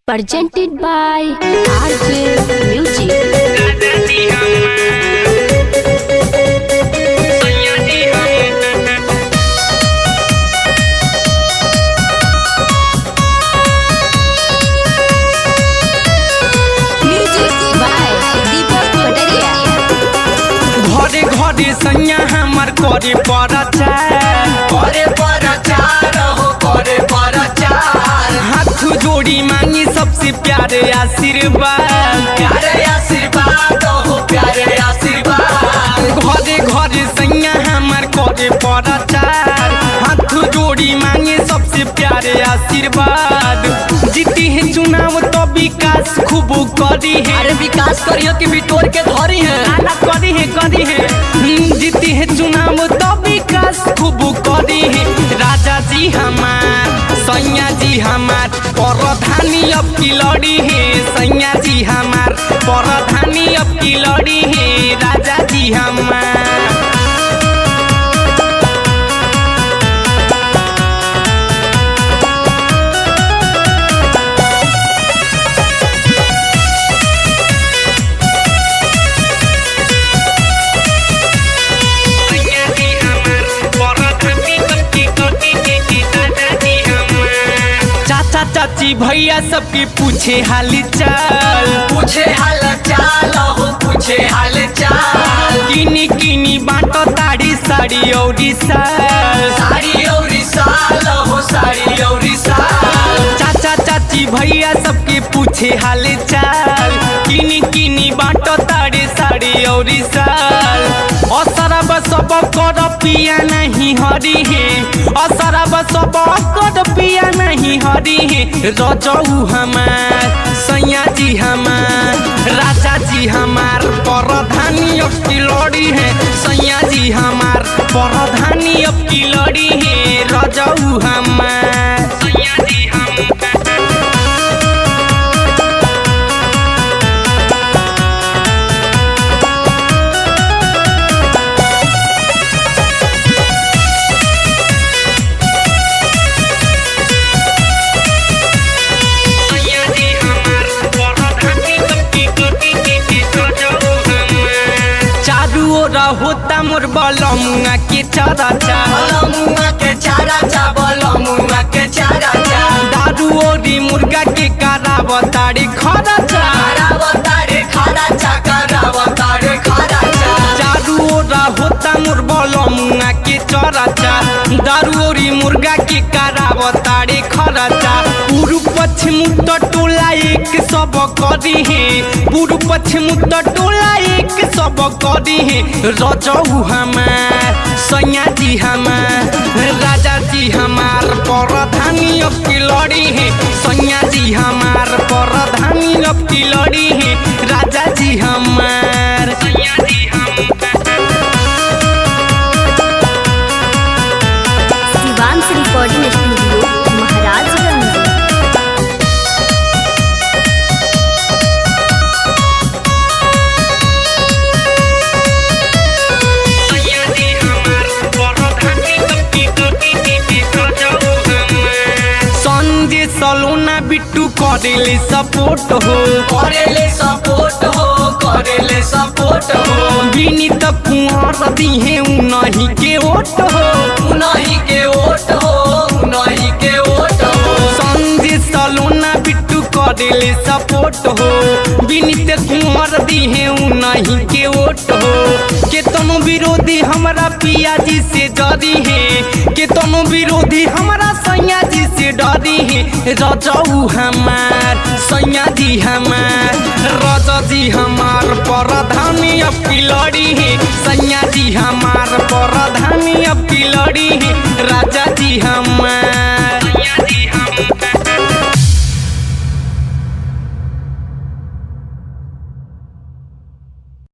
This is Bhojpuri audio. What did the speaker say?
presented by RJ Music. घरे सैया हमार करे परचार हो करे परचार हाथ जोड़ी मांगी सबसे प्यारे आशीर्वाद हो प्यारे आशीर्वाद घरे घरे सैया हमार करे परचार हाथ जोड़ी मांगे सबसे प्यारे आशीर्वाद जीती है चुनाव तो विकास खूब करी है। अरे विकास करियो कि बिटोर के धरी है करी है जीती है चुनाव तो विकास खूब करी है। राजा जी हमार सैया जी हमार प्रधानी अब की लड़ी है। सैया जी हमार प्रधानी अब की लड़ी है। राजा जी हमार चाची भैया सबके पूछे हाल चाल हो पूछे हाल चाल किनी किनी बाटो ताड़ी साड़ी औरी साल हो साड़ी औरी साल चाचा चाची भैया सबके पूछे हाल चाल किनी किनी बाटो ताड़ी साड़ी औरी साल असरब सब कर पिया नहीं हरी है। असरब सब कर पिया नहीं हरी है। रजऊ हमार सैया जी हमार राजा जी हमार प्रधानी अब की लड़ी है। सैया जी हमार प्रधानी अब की लड़ी है। रजऊ हमार सैया जी होता मोर बलमुआ के चारा दारू ओरी मुर्गा के करावताड़ी खराचा चारू ओरा होता मोर बलमुआ के चराचा दारू ओरी मुर्गा के करावताड़ी खराचा पूर्व पश्चिम उत्तर टोला एक सब करी है। पूर्व पश्चिम उत्तर टोला एक सब करी है। रजऊ हमार सैया जी हमार राजा जी हमार प्रधानी अब की लड़ी है। सैया जी हमार प्रधानी अब की लड़ी है। राजा जी हमार सैया जी शिवांश रिकॉर्डिंग स्टूडियो महाराजगंज। सलोना बिट्टू करेले सपोर्ट हो विनीत कुंवर दिहे उनही के ओट हो संजय सलोना बिट्टू करेले सपोर्ट हो विनीत कुंवर दिहे उनही के ओट हो केतनो विरोधी हमारा पिया जी से डरी है। केतनो विरोधी हमारा सैया जी से डरी है। रजऊ हमार सैया जी हमार राजा जी हमार प्रधानी अब की लड़ी है। सैया जी हमार प्रधानी अब की लड़ी है। राजा जी हमार